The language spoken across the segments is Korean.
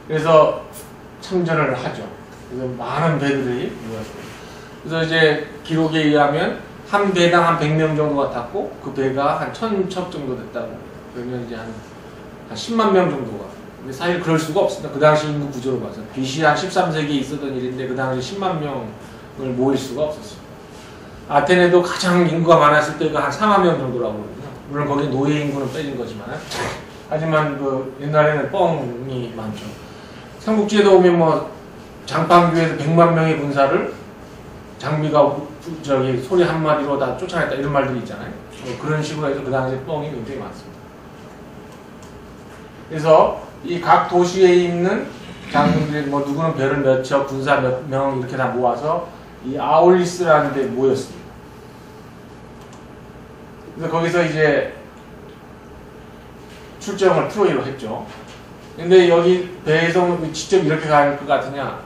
그래서 참전을 하죠. 그래서 많은 배들이 모였어요. 그래서 이제 기록에 의하면 한 배당 한 100명 정도가 탔고 그 배가 한 1000척 정도 됐다고 합니다. 그러면 이제 한 10만 명 정도가. 근데 사실 그럴 수가 없습니다. 그 당시 인구 구조로 봐서. BC 한 13세기에 있었던 일인데 그 당시 10만 명을 모일 수가 없었어요. 아테네도 가장 인구가 많았을 때가 한 4만 명 정도라고 그러거든요. 물론 거기 노예 인구는 빼진 거지만. 하지만 그 옛날에는 뻥이 많죠. 삼국지에도 오면 뭐 장판교에서 100만 명의 군사를 장비가 저기 소리 한마디로 다 쫓아냈다 이런 말들이 있잖아요. 그런 식으로 해서 그 당시에 뻥이 굉장히 많습니다. 그래서 이 각 도시에 있는 장군들이 뭐 누구는 배를 몇 척, 군사 몇 명 이렇게 다 모아서 이 아올리스라는 데 모였습니다. 그래서 거기서 이제 출정을 트로이로 했죠. 근데 여기 배에서 직접 이렇게 갈 것 같으냐?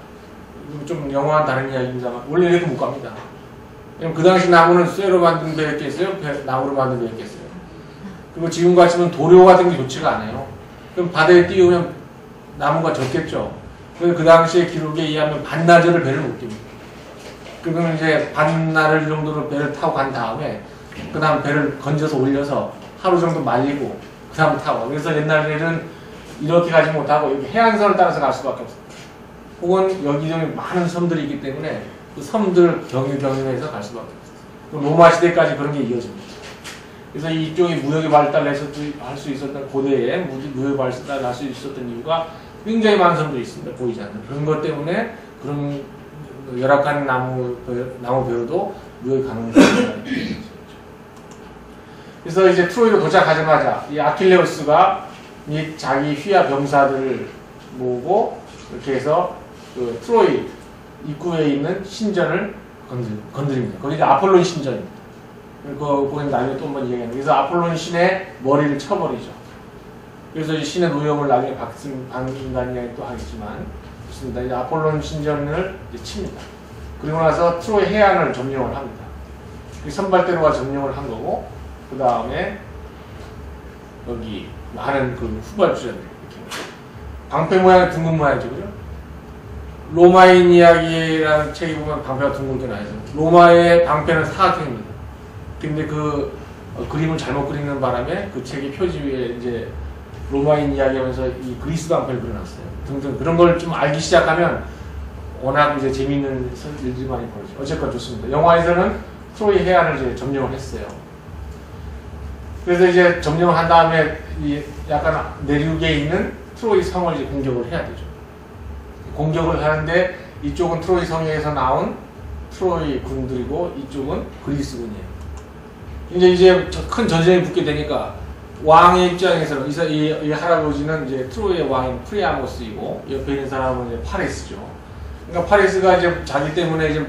좀 영화와 다른 이야기입니다만 원래 이렇게 못 갑니다. 왜냐면 그 당시 나무는 쇠로 만든 배였겠어요? 나무로 만든 배였겠어요? 그리고 지금 같으면 도료 같은 게 좋지가 않아요. 그럼 바다에 띄우면 나무가 젖겠죠. 그래서 그 당시의 기록에 의하면 반나절을 배를 못 띄웁니다. 그러면 이제 반나절 정도로 배를 타고 간 다음에 그 다음 배를 건져서 올려서 하루 정도 말리고 그 다음 타고. 그래서 옛날에는 이렇게 가지 못하고 여기 해안선을 따라서 갈 수밖에 없어요. 혹은 여기저기 많은 섬들이 있기 때문에 그 섬들 경유해서 갈 수밖에 없어요. 로마 시대까지 그런 게 이어집니다. 그래서 이쪽이 무역이 발달해서 할 수 있었던 고대에 무역이 발달할 수 있었던 이유가 굉장히 많은 섬들이 있습니다. 보이지 않는 그런 것 때문에 그런 열악한 나무 배우도 무역이 가능합니다. 그래서 이제 트로이로 도착하자마자 이 아킬레우스가 이 자기 휘하 병사들을 모으고 이렇게 해서 그 트로이 입구에 있는 신전을 건드립니다. 거기 아폴론 신전입니다. 그거 보면 나중에 또 한번 얘기합니다. 그래서 아폴론 신의 머리를 쳐버리죠. 그래서 이 신의 노염을 나중에 받는다는 이야기 또 하겠지만 좋습니다. 이제 아폴론 신전을 이제 칩니다. 그리고 나서 트로이 해안을 점령을 합니다. 선발대로가 점령을 한 거고 그 다음에 여기 많은 그 후발주자들 이렇게 방패 모양이 둥근 모양이죠, 그죠? 로마인 이야기라는 책에 보면 방패가 둥글게 나와있어요. 로마의 방패는 사각형입니다. 근데 그 그림을 잘못 그리는 바람에 그 책의 표지 위에 이제 로마인 이야기하면서 이 그리스 방패를 그려놨어요. 등등 그런 걸 좀 알기 시작하면 워낙 이제 재미있는 일들이 많이 벌어져요. 어쨌건 좋습니다. 영화에서는 트로이 해안을 이제 점령을 했어요. 그래서 이제 점령을 한 다음에 이 약간 내륙에 있는 트로이 성을 이제 공격을 해야 되죠. 공격을 하는데 이쪽은 트로이 성에서 나온 트로이 군들이고 이쪽은 그리스 군이에요. 이제 큰 전쟁이 붙게 되니까 왕의 입장에서는 이 할아버지는 이제 트로이의 왕인 프리아모스이고 옆에 있는 사람은 이제 파리스죠. 그러니까 파리스가 이제 자기 때문에 이제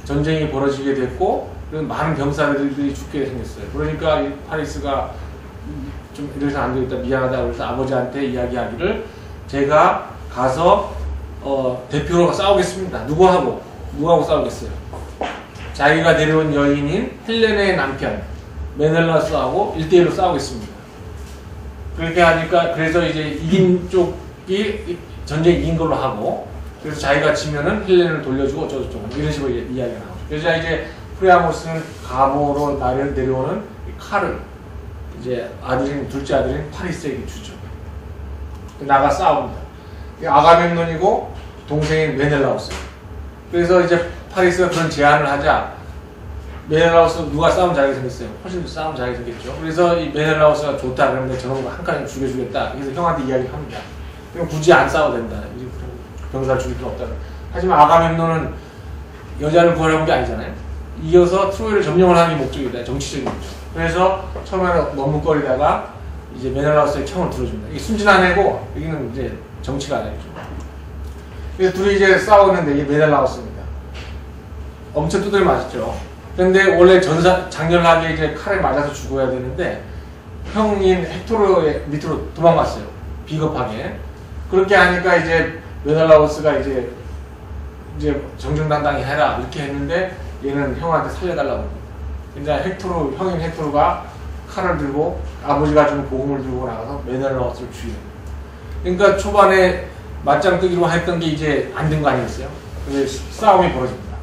전쟁이 벌어지게 됐고 많은 병사들이 죽게 생겼어요. 그러니까 이 파리스가 좀 이래서 안 되겠다 미안하다 그래서 아버지한테 이야기하기를 제가 가서 대표로 싸우겠습니다. 누구하고 싸우겠어요? 자기가 데려온 여인인 헬레네의 남편 메넬라스하고 1대1로 싸우겠습니다. 그렇게 하니까 그래서 이제 이긴 쪽이 전쟁 이긴 걸로 하고 그래서 자기가 지면은 헬레네를 돌려주고 어쩌고저쩌고 이런 식으로 이야기가 나오죠. 그래서 이제 프리아모스는 가보로 내려오는 칼을 이제 둘째 아들인 파리스에게 주죠. 나가 싸웁니다. 아가멤논이고 동생인 메넬라우스. 그래서 이제 파리스가 그런 제안을 하자 메넬라우스 누가 싸움 잘하게 생겼어요. 훨씬 더 싸움 잘하게 생겼죠. 그래서 이 메넬라우스가 좋다 그러는데 저런 거 한 칸 죽여주겠다. 그래서 형한테 이야기합니다. 그럼 굳이 안 싸워도 된다. 병사를 죽일 필요 없다. 하지만 아가멤논은 여자를 구하려는 게 아니잖아요. 이어서 트로이를 점령을 하는 게 목적이다. 정치적인 목적. 그래서 처음에는 머뭇거리다가 이제 메넬라우스의 청을 들어줍니다. 이게 순진한 애고 여기는 이제 정치가 아니죠. 그래서 둘이 이제 싸우는데 이게 메넬라우스입니다. 엄청 두드려 맞았죠. 근데 원래 장렬하게 이제 칼에 맞아서 죽어야 되는데 형인 헥토르의 밑으로 도망갔어요. 비겁하게. 그렇게 하니까 이제 메넬라우스가 이제 정정당당히 해라 이렇게 했는데 얘는 형한테 살려달라고. 근데 형인 헥토르가 칼을 들고 아버지가 준 보금을 들고 나가서 메넬라우스를 죽여요. 그러니까 초반에 맞짱 뜨기로 했던 게 이제 안 된 거 아니겠어요? 그래서 싸움이 벌어집니다.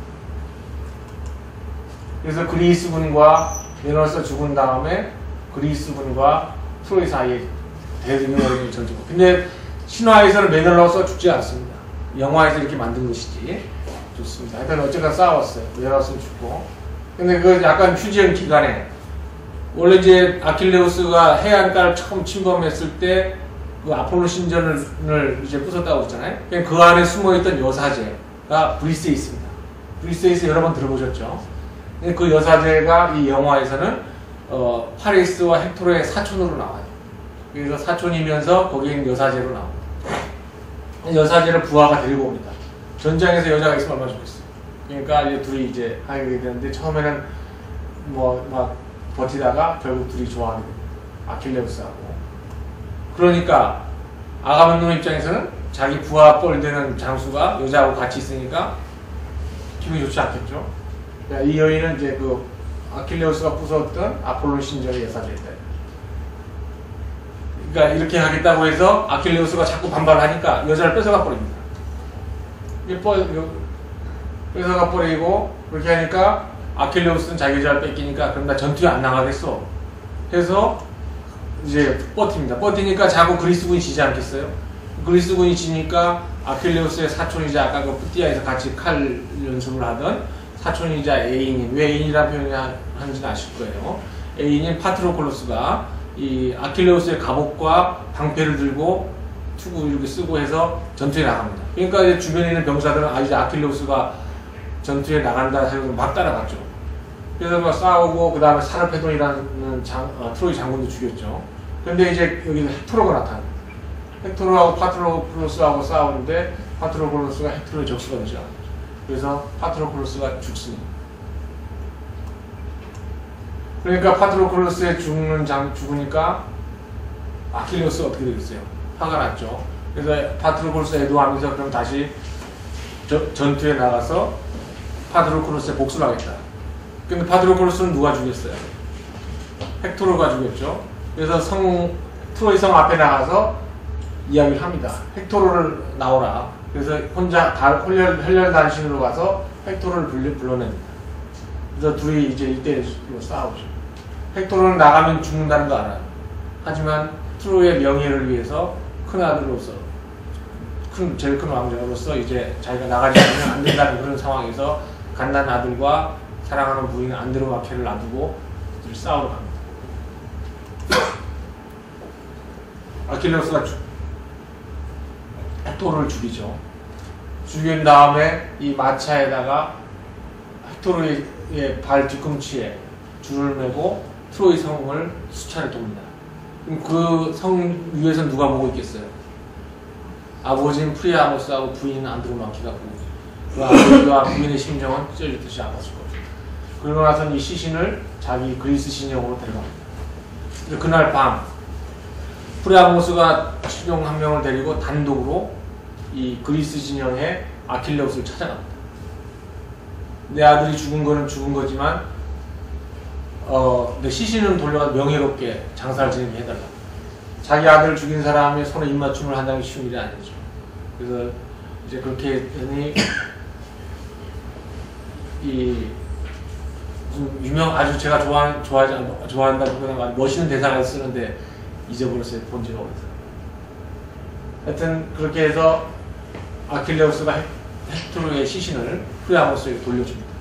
그래서 그리스군과 메너스 죽은 다음에 그리스군과 트로이 사이에 대등의 전쟁. 근데 신화에서는 메넬라우스가 죽지 않습니다. 영화에서 이렇게 만든 것이지. 좋습니다. 하여튼 어쨌든 싸웠어요. 메넬라우스는 죽고. 근데 그 약간 휴전 기간에 원래 이제 아킬레우스가 해안가를 처음 침범했을 때 그 아폴로 신전을 이제 부쉈다고 했잖아요. 그 안에 숨어있던 여사제가 브리스에 있습니다. 브리스에서 여러 번 들어보셨죠. 근데 그 여사제가 이 영화에서는 파리스와 헥토르의 사촌으로 나와요. 그래서 사촌이면서 거기엔 여사제로 나옵니다. 여사제를 부하가 데리고 옵니다. 전장에서 여자가 있으면 얼마나 좋겠어요. 그러니까 이제 둘이 이제 하게 되는데 처음에는 뭐 막 버티다가 결국 둘이 좋아하게 됩니다. 아킬레우스하고. 그러니까 아가멤논 입장에서는 자기 부하 뻘되는 장수가 여자하고 같이 있으니까 기분이 좋지 않겠죠. 이 여인은 이제 그 아킬레우스가 부쉈던 아폴로 신전의 여사제입니다. 그러니까 이렇게 하겠다고 해서 아킬레우스가 자꾸 반발하니까 여자를 뺏어가 버립니다. 뺏어가 버리고 그렇게 하니까 아킬레우스는 자기 여자를 뺏기니까 그럼 나 전투에 안 나가겠어 해서 이제 버팁니다. 버티니까 자꾸 그리스군이 지지 않겠어요? 그리스군이 지니까 아킬레우스의 사촌이자 아까 그 푸티아에서 같이 칼 연습을 하던 사촌이자 애인인, 왜 애인이라는 표현을 하는지는 아실 거예요. 애인인 파트로콜로스가 이 아킬레우스의 갑옷과 방패를 들고 투구 이렇게 쓰고 해서 전투에 나갑니다. 그러니까 이제 주변에 있는 병사들은 이제 아킬레우스가 전투에 나간다 해서 막 따라갔죠. 그래서 막 싸우고 그 다음에 사르페돈이라는 트로이 장군도 죽였죠. 근데 이제 여기 헥토르가 나타납니다. 헥토르하고 파트로콜로스하고 싸우는데 파트로콜로스가 헥토르의 적수가 되지 않았죠. 그래서 파트로콜로스가 죽습니다. 그러니까 파트로콜로스에 죽으니까 아킬레우스가 어떻게 되겠어요? 화가 났죠. 그래서 파트로콜로스 애도하면서 그럼 다시 전투에 나가서 파트로콜로스에 복수를 하겠다. 근데 파트로콜로스는 누가 죽였어요? 헥토르가 죽였죠. 그래서 트로이 성 앞에 나가서 이야기를 합니다. 헥토르를 나오라. 그래서 혼자 혈혈단신으로 가서 헥토르를 불러냅니다. 그래서 둘이 이제 1대1로 싸우죠. 헥토르는 나가면 죽는다는 거 알아요. 하지만 트로이의 명예를 위해서 큰 아들로서 제일 큰 왕자로서 이제 자기가 나가지 않으면 안 된다는 그런 상황에서 갓난 아들과 사랑하는 부인 안드로마케를 놔두고 싸우러 갑니다. 아킬레우스가 헥토르를 죽이죠. 죽인 다음에 이 마차에다가 헥토르의 발 뒤꿈치에 줄을 매고 트로이 성을 수차례 돕니다. 그 성 위에서 누가 보고 있겠어요? 아버지는 프리아모스하고 부인은 안드로마키가 보고 그 아버지와 부인의 심정은 찢어지듯이 아팠을 겁니다. 그러고 나서는 이 시신을 자기 그리스 진영으로 데려갑니다. 그날 밤 프리아모스가 신용 한 명을 데리고 단독으로 이 그리스 진영에 아킬레우스를 찾아갑니다. 내 아들이 죽은 거는 죽은 거지만 내 시신은 돌려가 명예롭게 장사를 지내게 해달라. 자기 아들을 죽인 사람의 손에 입맞춤을 한다는 게 쉬운 일이 아니죠. 그래서 이제 그렇게 했더니 이 무슨 아주 제가 좋아한다는 멋있는 대사를 쓰는데 잊어버렸어요. 본 지가 오래돼서. 하여튼 그렇게 해서 아킬레우스가 헥토르의 시신을 프리아모스에게 돌려줍니다.